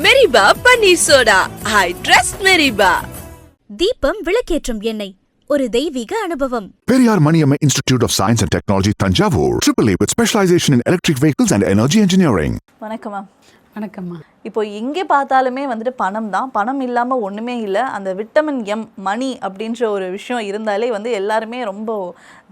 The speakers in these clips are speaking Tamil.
மெரிபா பன்னீர் சோடா. I trust மெரிபா. தீபம் விளக்கேற்றும் எண்ணெய் ஒரு தெய்வீக அனுபவம். Periyar Maniamma Institute of Science and Technology, Tanjavur. AAA with specialization in electric vehicles and energy engineering. வணக்கம்மா. வணக்கம்மா. இப்போ எங்கே பார்த்தாலுமே வந்துட்டு பணம் தான். பணம் இல்லாமல் ஒன்றுமே இல்லை. அந்த விட்டமின் எம் மணி அப்படின்ற ஒரு விஷயம் இருந்தாலே வந்து எல்லாருமே ரொம்ப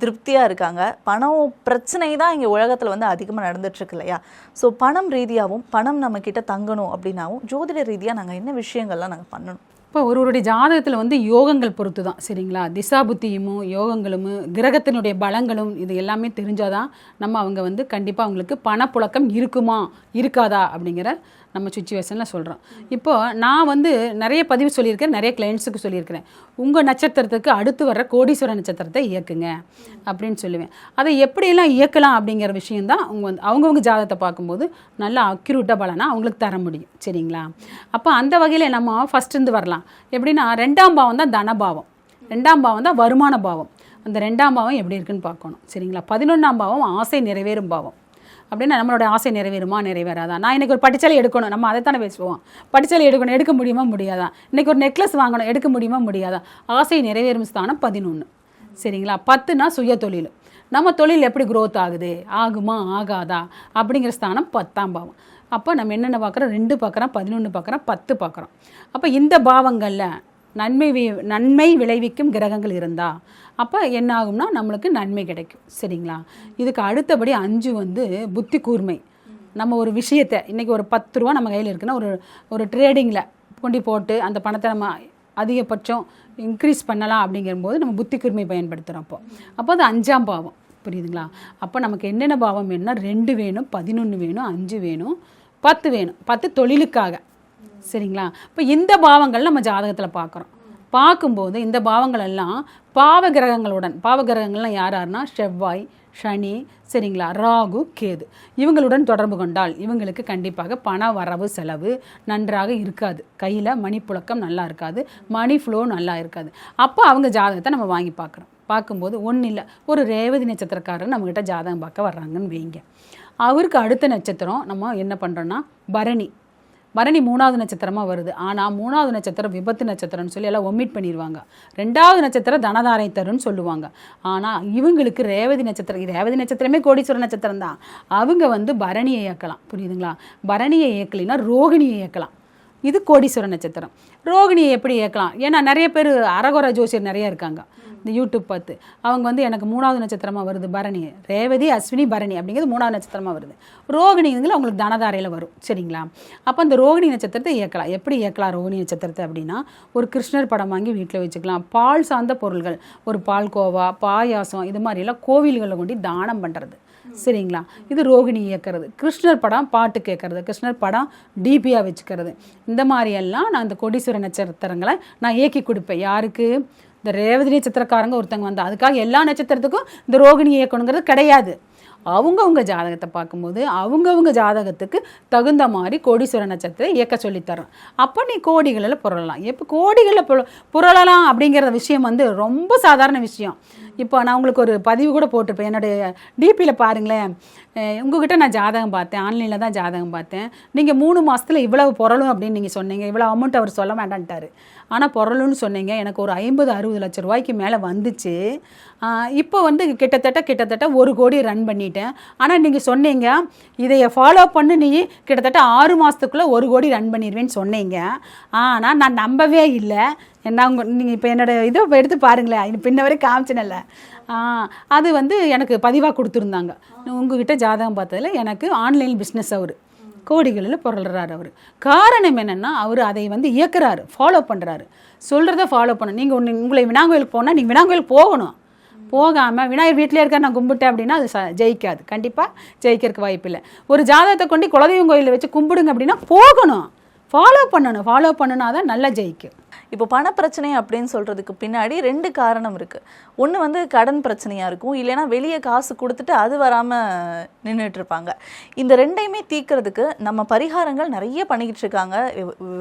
திருப்தியாக இருக்காங்க. பணம் பிரச்சனை தான் இங்கே உலகத்தில் வந்து அதிகமாக நடந்துட்டுருக்கு இல்லையா? ஸோ பணம் ரீதியாகவும் பணம் நம்மக்கிட்ட தங்கணும் அப்படின்னாவும் ஜோதிட ரீதியாக நாங்கள் என்ன விஷயங்கள்லாம் நாங்கள் பண்ணணும்? இப்போ ஒருவருடைய ஜாதகத்தில் வந்து யோகங்கள் பொறுத்து தான், சரிங்களா? திசா புத்தியும் யோகங்களும் கிரகத்தினுடைய பலங்களும் இது எல்லாமே தெரிஞ்சாதான் நம்ம அவங்க வந்து கண்டிப்பாக அவங்களுக்கு பணப்புழக்கம் இருக்குமா இருக்காதா அப்படிங்கிற நம்ம சுச்சுவேஷனில் சொல்கிறோம். இப்போது நான் வந்து நிறைய பதிவு சொல்லியிருக்கேன், நிறைய கிளைண்ட்ஸுக்கு சொல்லியிருக்கிறேன். உங்கள் நட்சத்திரத்துக்கு அடுத்து வர்ற கோடீஸ்வர நட்சத்திரத்தை இயக்குங்க அப்படின்னு சொல்லுவேன். அதை எப்படியெல்லாம் இயக்கலாம் அப்படிங்கிற விஷயந்தான் அவங்கவுங்க ஜாதகத்தை பார்க்கும்போது நல்லா அக்யூரேட்டாக பலனா அவங்களுக்கு தர முடியும், சரிங்களா? அப்போ அந்த வகையில் நம்ம ஃபஸ்ட்டு வரலாம். எப்படின்னா 2ஆம் பாவம் தான் தனபாவம், 2ஆம் பாவம் தான் வருமான பாவம். அந்த 2ஆம் பாவம் எப்படி இருக்குன்னு பார்க்கணும், சரிங்களா? 11ஆம் பாவம் ஆசை நிறைவேறும் பாவம். அப்படின்னா நம்மளோட ஆசை நிறைவேறுமா நிறைவேறாதா? நான் இன்றைக்கி ஒரு பட்டுச்சலை எடுக்கணும், நம்ம அதை தானே பேசுவோம். பட்டுச்சலை எடுக்கணும், எடுக்க முடியுமா முடியாதா? இன்றைக்கி ஒரு நெக்லஸ் வாங்கணும், எடுக்க முடியுமா முடியாதா? ஆசை நிறைவேறும் ஸ்தானம் 11, சரிங்களா? 10னா சுய தொழில். நம்ம தொழில் எப்படி க்ரோத் ஆகுது, ஆகுமா ஆகாதா அப்படிங்கிற ஸ்தானம் 10ஆம் பாவம். அப்போ நம்ம என்னென்ன பார்க்குறோம்? 2 பார்க்குறோம், 11 பார்க்குறோம், 10 பார்க்குறோம். அப்போ இந்த பாவங்களில் நன்மை விளைவிக்கும் கிரகங்கள் இருந்தால் அப்போ என்ன ஆகும்னா நம்மளுக்கு நன்மை கிடைக்கும், சரிங்களா? இதுக்கு அடுத்தபடி 5 வந்து புத்தி கூர்மை. நம்ம ஒரு விஷயத்தை இன்றைக்கி ஒரு 10 ரூபா நம்ம கையில் இருக்குன்னா ஒரு ட்ரேடிங்கில் கொண்டு போட்டு அந்த பணத்தை நம்ம அதிகபட்சம் இன்க்ரீஸ் பண்ணலாம் அப்படிங்கும்போது நம்ம புத்தி கூர்மை பயன்படுத்துகிறோம். அப்போ அது 5ஆம் பாவம், புரியுதுங்களா? அப்போ நமக்கு என்னென்ன பாவம் வேணும்னா 2 வேணும், 11 வேணும், 5 வேணும், 10 வேணும். 10 தொழிலுக்காக, சரிங்களா? இப்போ இந்த பாவங்கள் நம்ம ஜாதகத்தில் பார்க்கும்போது இந்த பாவங்கள் எல்லாம் பாவகிரகங்கள்லாம் யாருன்னா செவ்வாய், சனி, சரிங்களா, ராகு, கேது இவங்களுடன் தொடர்பு கொண்டால் இவங்களுக்கு கண்டிப்பாக பண வரவு செலவு நன்றாக இருக்காது. கையில் மணி புழக்கம் நல்லா இருக்காது, மணி ஃப்ளோ நல்லா இருக்காது. அப்போ அவங்க ஜாதகத்தை நம்ம வாங்கி பார்க்கும்போது ஒன்றும் இல்லை, ஒரு ரேவதி நட்சத்திரக்காரர் நம்மக்கிட்ட ஜாதகம் பார்க்க வர்றாங்கன்னு வைங்க. அவருக்கு அடுத்த நட்சத்திரம் நம்ம என்ன பண்ணுறோன்னா பரணி 3வது நட்சத்திரமாக வருது. ஆனால் 3வது நட்சத்திரம் விபத்து நட்சத்திரம்னு சொல்லி எல்லாம் ஒமிட் பண்ணிடுவாங்க. 2வது நட்சத்திரம் தனதாரை தருன்னு சொல்லுவாங்க. ஆனால் இவங்களுக்கு ரேவதி நட்சத்திரமே கோடீஸ்வர நட்சத்திரம் தான். அவங்க வந்து பரணியை இயக்கலாம், புரியுதுங்களா? பரணியை இயக்கலைன்னா ரோகிணியை இயக்கலாம். இது கோடீஸ்வர நட்சத்திரம். ரோகிணியை எப்படி இயக்கலாம்? ஏன்னா நிறைய பேர் அரகுர ஜோசியர் நிறைய இருக்காங்க இந்த யூடியூப் பார்த்து. அவங்க வந்து எனக்கு 3வது நட்சத்திரமாக வருது பரணி, ரேவதி அஸ்வினி பரணி அப்படிங்கிறது 3வது நட்சத்திரமாக வருது. ரோகிணிங்கிறது அவங்களுக்கு தனதாரையில் வரும், சரிங்களா? அப்போ அந்த ரோகிணி நட்சத்திரத்தை இயக்கலாம். எப்படி இயக்கலாம் ரோகிணி நட்சத்திரத்தை அப்படின்னா ஒரு கிருஷ்ணர் படம் வாங்கி வீட்டில் வச்சுக்கலாம். பால் சார்ந்த பொருள்கள், ஒரு பால்கோவா, பாயாசம், இது மாதிரியெல்லாம் கோவில்களில் கொண்டு தானம் பண்ணுறது, சரிங்களா? இது ரோகிணி இயக்கிறது. கிருஷ்ணர் படம் பாட்டு கேட்கறது, கிருஷ்ணர் படம் டிபியாக வச்சுக்கிறது, இந்த மாதிரியெல்லாம் நான் இந்த கோடீஸ்வர நட்சத்திரங்களை நான் இயக்கி கொடுப்பேன். யாருக்கு? இந்த ரேவதி நட்சத்திரக்காரங்க ஒருத்தங்க வந்தால் அதுக்காக எல்லா நட்சத்திரத்துக்கும் இந்த ரோகிணி இயக்கணுங்கிறது கிடையாது. அவங்கவுங்க ஜாதகத்தை பார்க்கும்போது அவங்கவுங்க ஜாதகத்துக்கு தகுந்த மாதிரி கோடீஸ்வர நட்சத்திரம் இயக்க சொல்லித்தரோம். அப்போ நீ கோடிகளில் புரளலாம். எப்போ கோடிகளில் புரளலாம் அப்படிங்கிற விஷயம் வந்து ரொம்ப சாதாரண விஷயம். இப்போ நான் உங்களுக்கு ஒரு பதிவு கூட போட்டிருப்பேன் என்னுடைய டிபியில் பாருங்களேன். உங்ககிட்ட நான் ஜாதகம் பார்த்தேன், ஆன்லைனில் தான் ஜாதகம் பார்த்தேன். நீங்கள் 3 மாதத்தில் இவ்வளவு பொருளும் அப்படின்னு நீங்கள் சொன்னீங்க. இவ்வளோ அமௌண்ட் அவர் சொல்ல வேண்டான்ட்டார். ஆனால் பொருளுன்னு சொன்னீங்க. எனக்கு ஒரு 50-60 லட்ச ரூபாய்க்கு மேலே வந்துச்சு. இப்போ வந்து கிட்டத்தட்ட 1 கோடி ரன் பண்ணிட்டேன். ஆனால் நீங்கள் சொன்னீங்க இதையை ஃபாலோ பண்ணி நீ கிட்டத்தட்ட 6 மாதத்துக்குள்ளே 1 கோடி ரன் பண்ணிடுவேன்னு சொன்னீங்க. ஆனால் நான் நம்பவே இல்லை. என்ன நீங்கள் இப்போ என்னோடய இதை எடுத்து பாருங்களேன், பின்ன வரை காமிச்சினல்ல. அது வந்து எனக்கு பதிவாக கொடுத்துருந்தாங்க. உங்ககிட்ட ஜாதகம் பார்த்ததில் எனக்கு ஆன்லைன் பிஸ்னஸ் அவர் கோடிகளில் புரளுறாரு. அவர் காரணம் என்னென்னா அவர் அதை வந்து இயக்குறாரு, ஃபாலோ பண்ணுறாரு, சொல்கிறத ஃபாலோ பண்ணணும். நீங்கள் உங்களை விநாயகருக்கு போனால் நீங்கள் விநாயகருக்கு போகணும். போகாமல் விநாயகர் வீட்டிலே இருக்க நான் கும்பிட்டேன் அப்படின்னா அது ஜெயிக்காது, கண்டிப்பாக ஜெயிக்கிறதுக்கு வாய்ப்பு இல்லை. ஒரு ஜாதகத்தை கொண்டு குலதெய்வம் கோயிலில் வச்சு கும்பிடுங்க அப்படின்னா போகணும், ஃபாலோ பண்ணணும் தான் நல்லா ஜெயிக்கும். இப்போ பணப்பிரச்சனை அப்படின்னு சொல்கிறதுக்கு பின்னாடி 2 காரணம் இருக்குது. ஒன்று வந்து கடன் பிரச்சனையாக இருக்கும், இல்லைன்னா வெளியே காசு கொடுத்துட்டு அது வராமல் நின்றுட்டு இருப்பாங்க. இந்த 2யுமே தீர்க்கறதுக்கு நம்ம பரிகாரங்கள் நிறைய பண்ணிக்கிட்டு இருக்காங்க,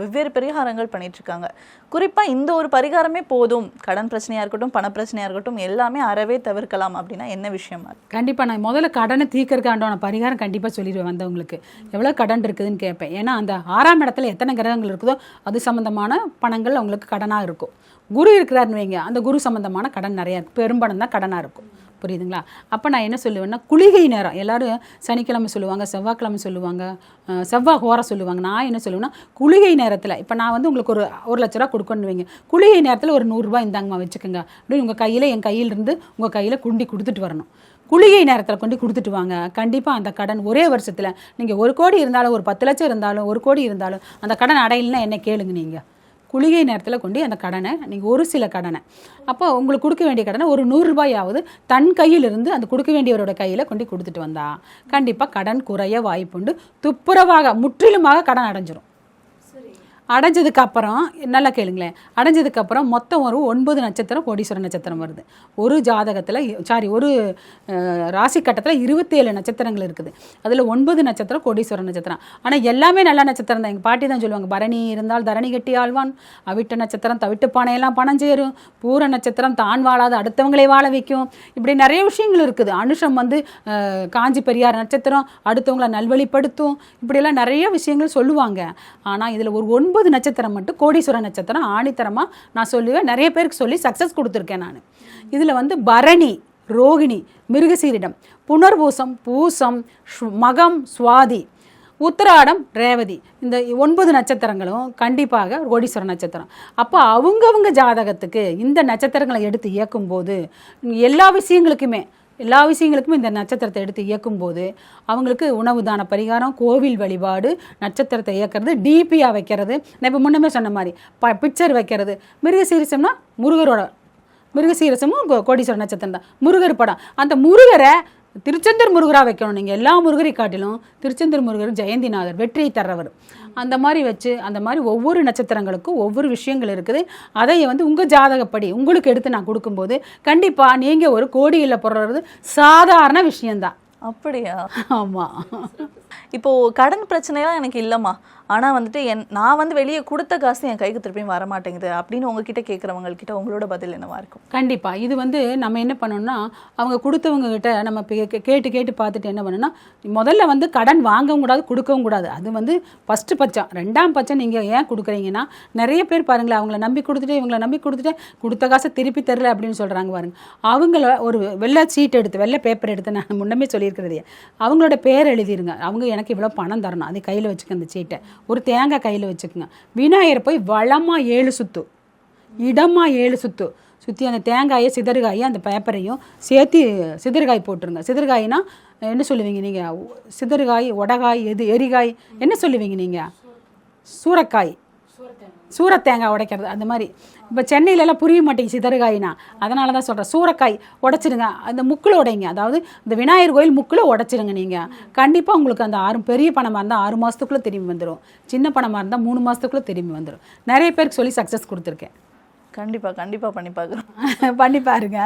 வெவ்வேறு பரிகாரங்கள் பண்ணிட்டு இருக்காங்க. குறிப்பாக இந்த ஒரு பரிகாரமே போதும், கடன் பிரச்சனையாக இருக்கட்டும் பணப்பிரச்சனையாக இருக்கட்டும் எல்லாமே அறவே தவிர்க்கலாம் அப்படின்னா என்ன விஷயமா? கண்டிப்பாக நான் முதல்ல கடனை தீர்க்கறதுக்கான பரிகாரம் கண்டிப்பாக சொல்லிடுவேன் வந்தவங்களுக்கு. எவ்வளோ கடன் இருக்குதுன்னு கேட்பேன். ஏன்னா அந்த 6ஆம் இடத்துல எத்தனை கிரகங்கள் இருக்குதோ அது சம்மந்தமான பணங்கள் அவங்களுக்கு கடனாக இருக்கும். குரு இருக்கிறாருன்னு வைங்க, அந்த குரு சம்மந்தமான கடன் நிறையா இருக்கும், பெரும்பணம் தான் கடனாக இருக்கும். புரியுதுங்களா? அப்போ நான் என்ன சொல்லுவேன்னா, குளிகை நேரம் எல்லோரும் சனிக்கிழமை சொல்லுவாங்க, செவ்வாய்க்கிழமை சொல்லுவாங்க, செவ்வாய் ஹோரம் சொல்லுவாங்க. நான் என்ன சொல்லுவேன்னா, குளிகை நேரத்தில் இப்போ நான் வந்து உங்களுக்கு ஒரு லட்ச ரூபா கொடுக்கணுன்னு வைங்க, குளிகை நேரத்தில் ஒரு 100 ரூபா இந்தாங்கம்மா வச்சுக்கோங்க அப்படின்னு உங்கள் கையில் என் கையிலிருந்து உங்கள் கையில் குண்டி கொடுத்துட்டு வரணும். குளிகை நேரத்தில் கொண்டு கொடுத்துட்டு வாங்க. கண்டிப்பாக அந்த கடன் ஒரே வருஷத்தில் நீங்கள் 1 கோடி இருந்தாலும், ஒரு 10 லட்சம் இருந்தாலும், 1 கோடி இருந்தாலும் அந்த கடன் அடையில்னா என்ன கேளுங்க. நீங்கள் குளிகை நேரத்தில் கொண்டு அந்த கடனை நீங்கள் ஒரு சில கடனை அப்போ உங்களுக்கு கொடுக்க வேண்டிய கடனை ஒரு 100 ரூபாயாவது தன் கையிலிருந்து அந்த கொடுக்க வேண்டியவரோட கையில் கொண்டு கொடுத்துட்டு வந்தா கண்டிப்பாக கடன் குறைய வாய்ப்புண்டு. துப்புரவாக முற்றிலுமாக கடன் அடைஞ்சிரும். அடைஞ்சதுக்கப்புறம் நல்லா கேளுங்களேன், அடைஞ்சதுக்கப்புறம் மொத்தம் ஒரு 9 நட்சத்திரம் கோடீஸ்வர நட்சத்திரம் வருது. ஒரு ஜாதகத்தில் ஒரு ராசி கட்டத்தில் 27 நட்சத்திரங்கள் இருக்குது. அதில் 9 நட்சத்திரம் கோடீஸ்வர நட்சத்திரம். ஆனால் எல்லாமே நல்ல நட்சத்திரம் தான். எங்கள் பாட்டி தான் சொல்லுவாங்க, பரணி இருந்தால் தரணி கட்டி ஆழ்வான், அவிட்ட நட்சத்திரம் தவிட்டு பானையெல்லாம் பணம் சேரும், பூர நட்சத்திரம் தான் வாழாது அடுத்தவங்களே வாழ வைக்கும். இப்படி நிறைய விஷயங்கள் இருக்குது. அனுஷம் வந்து காஞ்சி பெரியார் நட்சத்திரம் அடுத்தவங்களை நல்வழிப்படுத்தும். இப்படியெல்லாம் நிறைய விஷயங்கள் சொல்லுவாங்க. ஆனால் இதில் ஒரு 9 நட்சத்திரம் மட்டும் கோடீஸ்வர நட்சத்திரம் ஆணித்தரமாக நான் சொல்லுவேன். நிறைய பேருக்கு சொல்லி சக்ஸஸ் கொடுத்துருக்கேன் நான். இதில் வந்து பரணி, ரோகிணி, மிருகசீரிடம், புனர்பூசம், பூசம், மகம், சுவாதி, உத்திராடம், ரேவதி, இந்த 9 நட்சத்திரங்களும் கண்டிப்பாக கோடீஸ்வர நட்சத்திரம். அப்போ அவங்கவுங்க ஜாதகத்துக்கு இந்த நட்சத்திரங்களை எடுத்து இயக்கும்போது எல்லா விஷயங்களுக்குமே இந்த நட்சத்திரத்தை எடுத்து இயக்கும்போது அவங்களுக்கு உணவு தான பரிகாரம், கோவில் வழிபாடு, நட்சத்திரத்தை இயக்கிறது, டிபியாக வைக்கிறது, நான் இப்போ முன்னமே சொன்ன மாதிரி பிக்சர் வைக்கிறது. மிருகசீரிசம்னா மிருகசீரிசமும் கோடீஸ்வர நட்சத்திரம் தான். முருகர் படம், அந்த முருகரை திருச்செந்தூர் முருகராக வைக்கணும். நீங்கள் எல்லா முருகரை காட்டிலும் திருச்செந்தூர் முருகர் ஜெயந்திநாதர், வெற்றியை தர்றவர். அந்த மாதிரி வச்சு அந்த மாதிரி ஒவ்வொரு நட்சத்திரங்களுக்கும் ஒவ்வொரு விஷயங்கள் இருக்குது. அதை வந்து உங்கள் ஜாதகப்படி உங்களுக்கு எடுத்து நான் கொடுக்கும்போது கண்டிப்பாக நீங்கள் ஒரு கோடியில் போடுறது சாதாரண விஷயந்தான். அப்படியா? ஆமாம். இப்போது கடன் பிரச்சனைலாம் எனக்கு இல்லைம்மா, ஆனால் வந்துட்டு நான் வந்து வெளியே கொடுத்த காசு என் கைக்கு திருப்பியும் வரமாட்டேங்குது அப்படின்னு உங்ககிட்ட கேட்குறவங்கக்கிட்ட உங்களோட பதில் என்னவா இருக்கும்? கண்டிப்பாக இது வந்து நம்ம என்ன பண்ணோம்னா, அவங்க கொடுத்தவங்ககிட்ட நம்ம கேட்டு பார்த்துட்டு என்ன பண்ணோம்னா, முதல்ல வந்து கடன் வாங்கவும் கூடாது கொடுக்கவும் கூடாது. அது வந்து ஃபஸ்ட்டு பட்சம். 2ஆம் பட்சம் நீங்கள் ஏன் கொடுக்குறீங்கன்னா, நிறைய பேர் பாருங்களேன், அவங்கள நம்பி கொடுத்துட்டு இவங்களை நம்பி கொடுத்துட்டு கொடுத்த காசை திருப்பி தரல அப்படின்னு சொல்கிறாங்க பாருங்க. அவங்கள ஒரு வெள்ளை சீட் எடுத்து, வெள்ளை பேப்பர் எடுத்து, நான் முன்னமே சொல்லியிருக்கிறதே, அவங்களோட பேர் எழுதிருங்க. அவங்க எனக்கு இவ்வளோ பணம் தரணும், அதை கையில் வச்சுக்க, அந்த சீட்டை ஒரு தேங்காய் கையில் வச்சுக்கோங்க. விநாயகர் போய் வளமாக 7 சுத்து, இடமாக 7 சுத்து சுற்றி அந்த தேங்காயை சிதறுகாயை அந்த பேப்பரையும் சேர்த்து சிதறுகாய் போட்டுருங்க. சிதறுகாய்னா என்ன சொல்லுவீங்க நீங்கள்? சிதறுகாய், ஒடகாய், எரிகாய் என்ன சொல்லுவீங்க நீங்கள்? சூரத்தேங்காய் உடைக்கிறது. அந்த மாதிரி இப்போ சென்னையிலலாம் புரிய மாட்டேங்குது சிதறுகாய்னா, அதனால தான் சொல்கிறேன். சூரக்காய் உடைச்சிடுங்க, அந்த முக்கில் உடைங்க. அதாவது இந்த விநாயகர் கோயில் முக்கில் உடைச்சிடுங்க. நீங்கள் கண்டிப்பாக உங்களுக்கு அந்த பெரிய பணமாக இருந்தால் 6 மாதத்துக்குள்ளே திரும்பி வந்துடும், சின்ன பணமாக இருந்தால் 3 மாதத்துக்குள்ளே திரும்பி வந்துடும். நிறைய பேருக்கு சொல்லி சக்ஸஸ் கொடுத்துருக்கேன். கண்டிப்பாக பண்ணி பார்க்குறோம். பண்ணி பாருங்க.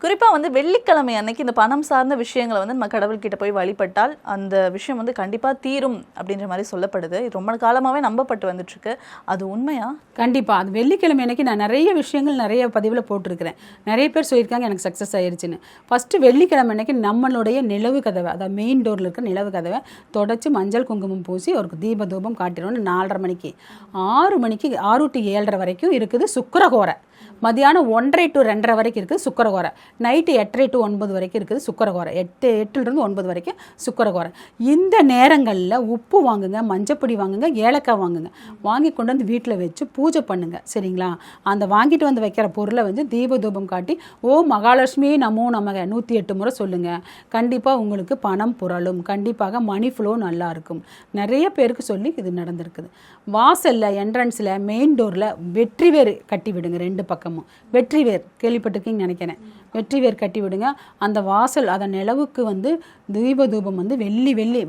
குறிப்பாக வந்து வெள்ளிக்கிழமை அன்னைக்கு இந்த பணம் சார்ந்த விஷயங்களை வந்து நம்ம கடவுள்கிட்ட போய் வழிபட்டால் அந்த விஷயம் வந்து கண்டிப்பாக தீரும் அப்படின்ற மாதிரி சொல்லப்படுது. இது ரொம்ப காலமாகவே நம்பப்பட்டு வந்துட்டுருக்கு. அது உண்மையா? கண்டிப்பாக. அது வெள்ளிக்கிழமை அன்னைக்கு நான் நிறைய விஷயங்கள் நிறைய பதிவில் போட்டிருக்கிறேன். நிறைய பேர் சொல்லியிருக்காங்க எனக்கு சக்ஸஸ் ஆயிடுச்சுன்னு. ஃபஸ்ட்டு வெள்ளிக்கிழமை அன்னைக்கு நம்மளுடைய நிலவு கதவை, அதாவது மெயின் டோரில் இருக்க நிலவு கதவை தொடச்சி மஞ்சள் குங்குமம் பூசி ஒரு தீப தூபம் காட்டிடணும். 4:30 மணிக்கு, 6 மணிக்கு, 6 to 7:30 வரைக்கும் இருக்குது சுக்கிரகோரை. மதியானம் 1:30 to 2:30 வரைக்கும் இருக்குது சுக்கிரகோரை. நைட்டு 8:30 to 9 வரைக்கும் இருக்குது சுக்கிரகோரை. 8 to 9 வரைக்கும் சுக்கிரகோரை. இந்த நேரங்களில் உப்பு வாங்குங்க, மஞ்சப்பொடி வாங்குங்க, ஏலக்காய் வாங்குங்க. வாங்கி கொண்டு வந்து வீட்டில் வச்சு பூஜை பண்ணுங்க. சரிங்களா? அந்த வாங்கிட்டு வந்து வைக்கிற பொருளை வந்து தீப தூபம் காட்டி ஓ மகாலட்சுமி நமோ நமக 108 முறை சொல்லுங்கள். கண்டிப்பாக உங்களுக்கு பணம் புரளும். கண்டிப்பாக மணி ஃப்ளோ நல்லா இருக்கும். நிறைய பேருக்கு சொல்லி இது நடந்திருக்குது. வாசலில், என்ட்ரன்ஸில், மெயின் டோரில் வெற்றி வேறு கட்டி கட்டி விடுங்க 2 பக்கமும். வெற்றி வேர் கேள்விப்பட்டிருக்கீங்கன்னு நினைக்கிறேன். வெற்றி வேர் கட்டி விடுங்க. அந்த வாசல் அதன் நிலவுக்கு வந்து தீபதூபம் வந்து வெள்ளி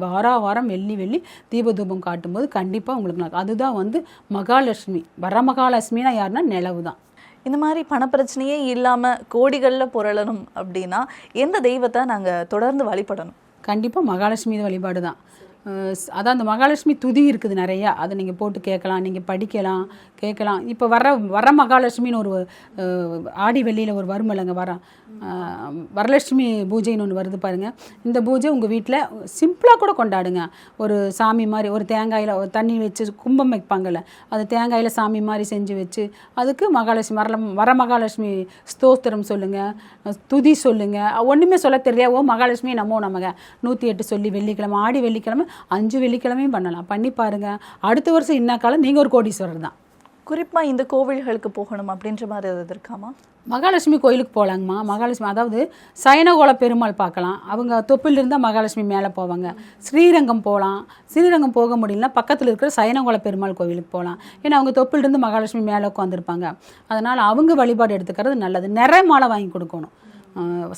வாரம் வெள்ளி தீபதூபம் காட்டும்போது கண்டிப்பாக உங்களுக்கு அதுதான் வந்து மகாலட்சுமி. வரமகாலட்சுமினா யாருன்னா நிலவு தான். இந்த மாதிரி பணப்பிரச்சனையே இல்லாமல் கோடிகளில் புரளணும் அப்படின்னா எந்த தெய்வத்தை நாங்கள் தொடர்ந்து வழிபடணும்? கண்டிப்பாக மகாலட்சுமி வழிபாடு தான். அதான் அந்த மகாலட்சுமி துதி இருக்குது நிறையா, அதை நீங்கள் போட்டு கேட்கலாம், நீங்கள் படிக்கலாம், கேட்கலாம். இப்போ வர மகாலட்சுமின்னு ஒரு ஆடி வெள்ளியில் ஒரு வருமலைங்க வரலட்சுமி பூஜைன்னு ஒன்று வருது பாருங்கள். இந்த பூஜை உங்கள் வீட்டில் சிம்பிளாக கூட கொண்டாடுங்க. ஒரு சாமி மாதிரி ஒரு தேங்காயில் ஒரு தண்ணி வச்சு கும்பம் வைப்பாங்கள்ல, அது தேங்காயில் சாமி மாதிரி செஞ்சு வச்சு அதுக்கு மகாலட்சுமி வர மகாலட்சுமி ஸ்தோத்திரம் சொல்லுங்கள், துதி சொல்லுங்கள். ஒன்றுமே சொல்ல தெரியல, ஓ மகாலட்சுமி நமோ நமக 108 சொல்லி வெள்ளிக்கிழமை ஆடி வெள்ளிக்கிழமை 5 வெள்ளிக்கிழமையும் பண்ணலாம். பண்ணி பாருங்கள். அடுத்த வருஷம் இன்ன காலம் நீங்கள் ஒரு கோடீஸ்வரர் தான். குறிப்பாக இந்த கோவில்களுக்கு போகணும் அப்படின்ற மாதிரி எதாவது இருக்காமா? மகாலட்சுமி கோயிலுக்கு போகலாங்கம்மா. மகாலட்சுமி அதாவது சயனகோல பெருமாள் பார்க்கலாம். அவங்க தொப்பில் இருந்தால் மகாலட்சுமி மேலே போவாங்க. ஸ்ரீரங்கம் போகலாம். ஸ்ரீரங்கம் போக முடியலன்னா பக்கத்தில் இருக்கிற சயனகோல பெருமாள் கோவிலுக்கு போகலாம். ஏன்னா அவங்க தொப்பிலிருந்து மகாலட்சுமி மேலே உட்காந்துருப்பாங்க. அதனால் அவங்க வழிபாடு எடுத்துக்கிறது நல்லது. நிற மாலை வாங்கி கொடுக்கணும்.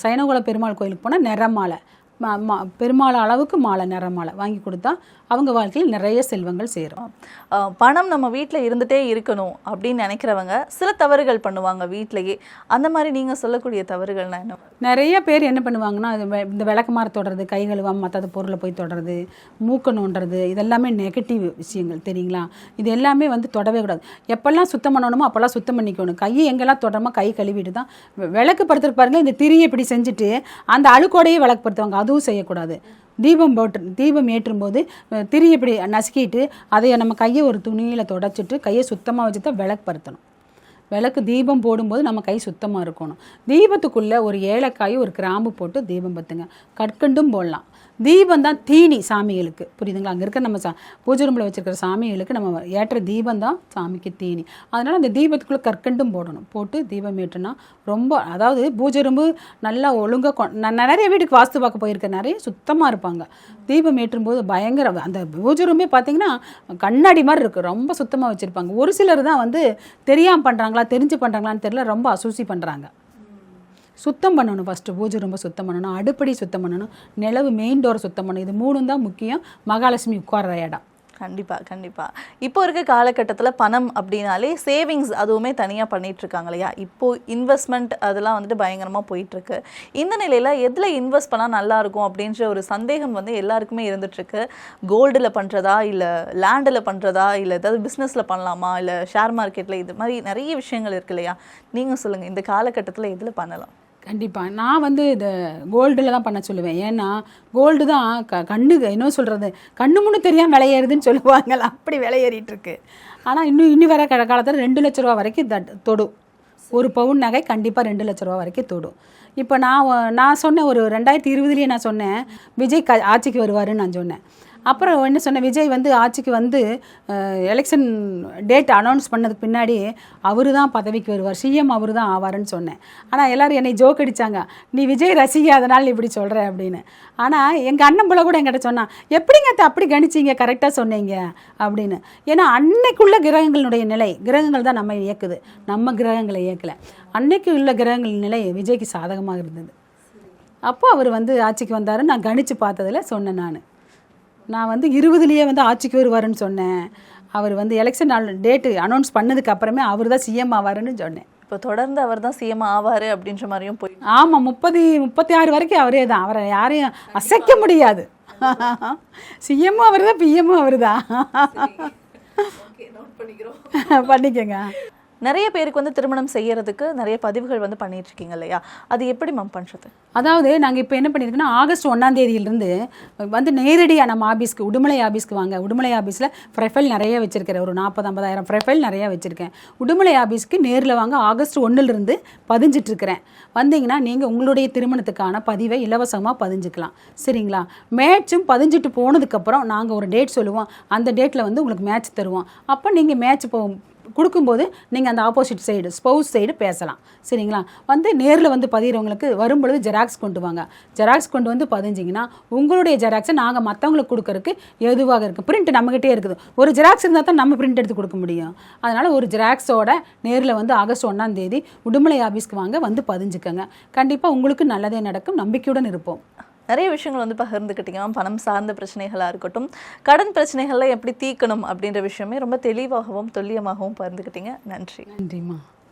சயனகோல பெருமாள் கோயிலுக்கு போனால் நிற மாலை, பெருமாள் அளவுக்கு மாலை, நிற மாலை வாங்கி கொடுத்தா அவங்க வாழ்க்கையில் நிறைய செல்வங்கள் சேரும். பணம் நம்ம வீட்டில் இருந்துகிட்டே இருக்கணும் அப்படின்னு நினைக்கிறவங்க சில தவறுகள் பண்ணுவாங்க வீட்டிலையே. அந்த மாதிரி நீங்கள் சொல்லக்கூடிய தவறுகள்னா என்ன? நிறைய பேர் என்ன பண்ணுவாங்கன்னா, இந்த விளக்கமாறு தொடுறது, கை கழுவாம மற்ற பொருளை போய் தொடுறது, மூக்க நோண்டுறது, இதெல்லாமே நெகட்டிவ் விஷயங்கள் தெரியுங்களா? இது எல்லாமே வந்து தொடவே கூடாது. எப்பெல்லாம் சுத்தம் பண்ணணுமோ அப்போல்லாம் சுத்தம் பண்ணிக்கணும். கையை எங்கெல்லாம் தொடரமோ கை கழுவிட்டு தான் விளக்கு படுத்துட்டு பாருங்க. இந்த திரியை இப்படி செஞ்சுட்டு அந்த அழுக்கோடையே விளக்கு படுத்துவாங்க, அதுவும் செய்யக்கூடாது. தீபம் ஏற்றும் போது திரி இப்படி நசுக்கிட்டு அதை நம்ம கையை ஒரு துணியில் தொடச்சிட்டு கையை சுத்தமாக வச்சு தான் விளக்கு படுத்தணும். விளக்கு தீபம் போடும்போது நம்ம கை சுத்தமாக இருக்கணும். தீபத்துக்குள்ளே ஒரு ஏலக்காய் ஒரு கிராம்பு போட்டு தீபம் பற்றுங்க. கற்கண்டும் போடலாம். தீபம் தான் தீனி சாமிகளுக்கு, புரியுதுங்களா? அங்கே இருக்க நம்ம பூஜை ரூமில் வச்சுருக்கிற சாமிகளுக்கு நம்ம ஏற்ற தீபம் தான் சாமிக்கு தீனி. அதனால் அந்த தீபத்துக்குள்ளே கற்கண்டும் போடணும். போட்டு தீபம் ஏற்றுனா ரொம்ப, அதாவது பூஜை ரூம்பு நல்லா ஒழுங்காக நான் நிறைய வீட்டுக்கு வாஸ்து பார்க்க போயிருக்கேன், நிறைய சுத்தமாக இருப்பாங்க. தீபம் ஏற்றும்போது பயங்கர, அந்த பூஜை ரூமே பார்த்திங்கன்னா கண்ணாடி மாதிரி இருக்குது, ரொம்ப சுத்தமாக வச்சுருப்பாங்க. ஒரு சிலர் தான் வந்து தெரியாமல் பண்ணுறாங்களா தெரிஞ்சு பண்ணுறாங்களான்னு தெரியல, ரொம்ப அசூசி பண்ணுறாங்க. சுத்தம் பண்ணணும். ஃபஸ்ட்டு பூஜை ரொம்ப சுத்தம் பண்ணணும், அடுப்படி சுத்தம் பண்ணணும், நிலவு மெயின் டோரை சுத்தம் பண்ணணும். இது 3 தான் முக்கியம் மகாலட்சுமி உட்கார்ற இடம். கண்டிப்பாக. இப்போ இருக்க காலகட்டத்தில் பணம் அப்படின்னாலே சேவிங்ஸ் அதுவுமே தனியாக பண்ணிகிட்ருக்காங்க இல்லையா? இப்போது இன்வெஸ்ட்மெண்ட் அதெல்லாம் வந்துட்டு பயங்கரமாக போயிட்டுருக்கு. இந்த நிலையில் எதில் இன்வெஸ்ட் பண்ணால் நல்லாயிருக்கும் அப்படின்ற ஒரு சந்தேகம் வந்து எல்லாருக்குமே இருந்துகிட்ருக்கு. கோல்டில் பண்ணுறதா, இல்லை லேண்டில் பண்ணுறதா, இல்லை ஏதாவது பிஸ்னஸில் பண்ணலாமா, இல்லை ஷேர் மார்க்கெட்டில், இது மாதிரி நிறைய விஷயங்கள் இருக்கு இல்லையா? நீங்கள் சொல்லுங்கள், இந்த காலகட்டத்தில் எதில் பண்ணலாம்? கண்டிப்பாக நான் வந்து இந்த கோல்டில் தான் பண்ண சொல்லுவேன். ஏன்னா கோல்டு தான் கண்ணுக்கு என்ன சொல்கிறது, கண்ணு முன்னு தெரியாமல் விலையேறுதுன்னு சொல்லுவாங்கல்ல, அப்படி விலையேறிட்டுருக்கு. ஆனால் இன்னி வர காலத்தில் 2 லட்ச ரூபா வரைக்கும் தொடும். ஒரு பவுன் நகை கண்டிப்பாக 2 லட்ச ரூபா வரைக்கும் தொடும். இப்போ நான் சொன்னேன், ஒரு 2020 நான் சொன்னேன் விஜய் ஆட்சிக்கு வருவாருன்னு நான் சொன்னேன். அப்புறம் என்ன சொன்னேன், விஜய் வந்து ஆட்சிக்கு வந்து எலெக்ஷன் டேட் அனௌன்ஸ் பண்ணதுக்கு பின்னாடி அவர் தான் பதவிக்கு வருவார், சிஎம் அவர் தான் ஆவார்னு சொன்னேன். ஆனால் எல்லோரும் என்னை ஜோக் அடித்தாங்க, நீ விஜய் ரசிகை அதனால் இப்படி சொல்கிற அப்படின்னு. ஆனால் எங்கள் அண்ணன் பிள்ளை கூட என்கிட்ட சொன்னான், எப்படிங்க அப்படி கணிச்சிங்க, கரெக்டாக சொன்னீங்க அப்படின்னு. ஏன்னா அன்னைக்குள்ள கிரகங்களுடைய நிலை, கிரகங்கள் தான் நம்ம இயக்குது, நம்ம கிரகங்களை இயக்கலை. அன்னைக்கு உள்ள கிரகங்கள் நிலை விஜய்க்கு சாதகமாக இருந்தது. அப்போ அவர் வந்து ஆட்சிக்கு வந்தார். நான் கணித்து பார்த்ததில் சொன்னேன். நான் வந்து 20 வந்து ஆட்சிக்கு வருவாருன்னு சொன்னேன். அவர் வந்து எலெக்ஷன் டேட்டு அனௌன்ஸ் பண்ணதுக்கு அப்புறமே அவர் தான் சிஎம் ஆவாருன்னு சொன்னேன். இப்போ தொடர்ந்து அவர் தான் சிஎம் ஆவார் அப்படின்ற மாதிரியும் போய், ஆமாம் 36 வரைக்கும் அவரே தான், அவரை யாரையும் அசைக்க முடியாது. சிஎம்மும் அவர் தான், பிஎம்மும் அவர் தான். பண்ணிக்கங்க. நிறைய பேருக்கு வந்து திருமணம் செய்யறதுக்கு நிறைய பதிவுகள் வந்து பண்ணிட்டு இருக்கீங்க இல்லையா? அது எப்படி மேம் பண்ணுறது? அதாவது நாங்கள் இப்போ என்ன பண்ணியிருக்கோன்னா, ஆகஸ்ட் 1ஆம் தேதியிலிருந்து வந்து நேரடியாக நம்ம ஆஃபீஸ்க்கு, உடுமலை ஆஃபீஸ்க்கு வாங்க. உடுமலை ஆஃபீஸில் ப்ரொஃபைல் நிறைய வச்சுருக்கிறேன், ஒரு 40-50 ப்ரொஃபைல் நிறையா வச்சுருக்கேன். உடுமலை ஆஃபீஸ்க்கு நேரில் வாங்க. ஆகஸ்ட் 1லிருந்து பதிஞ்சிட்ருக்கிறேன். வந்தீங்கன்னா நீங்கள் உங்களுடைய திருமணத்துக்கான பதிவை இலவசமாக பதிஞ்சுக்கலாம், சரிங்களா? மேட்சும் பதிஞ்சிட்டு போனதுக்கப்புறம் நாங்கள் ஒரு டேட் சொல்லுவோம், அந்த டேட்டில் வந்து உங்களுக்கு மேட்ச் தருவோம். அப்போ நீங்கள் மேட்ச் கொடுக்கும்போது நீங்கள் அந்த ஆப்போசிட் சைடு ஸ்பௌஸ் சைடு பேசலாம். சரிங்களா? வந்து நேரில் வந்து பதிகிறவங்களுக்கு வரும்பொழுது ஜெராக்ஸ் கொண்டு வாங்க. ஜெராக்ஸ் கொண்டு வந்து பதிஞ்சிங்கன்னா உங்களுடைய ஜெராக்ஸை நாங்கள் மற்றவங்களுக்கு கொடுக்கறதுக்கு எதுவாக இருக்குது. பிரிண்ட் நம்மகிட்டே இருக்குது. ஒரு ஜெராக்ஸ் இருந்தால் தான் நம்ம பிரிண்ட் எடுத்து கொடுக்க முடியும். அதனால் ஒரு ஜெராக்ஸோட நேரில் வந்து ஆகஸ்ட் 1ஆம் தேதி உடுமலை ஆஃபீஸ்க்கு வாங்க, வந்து பதிஞ்சுக்கோங்க. கண்டிப்பாக உங்களுக்கு நல்லதே நடக்கும். நம்பிக்கையுடன் இருப்போம். நிறைய விஷயங்கள் வந்து பகிர்ந்துக்கிட்டீங்க. பணம் சார்ந்த பிரச்சனைகளாக இருக்கட்டும், கடன் பிரச்சனைகளை எப்படி தீர்க்கணும் அப்படின்ற விஷயமே ரொம்ப தெளிவாகவும் துல்லியமாகவும் பகிர்ந்துக்கிட்டீங்க. நன்றி. நன்றிம்மா.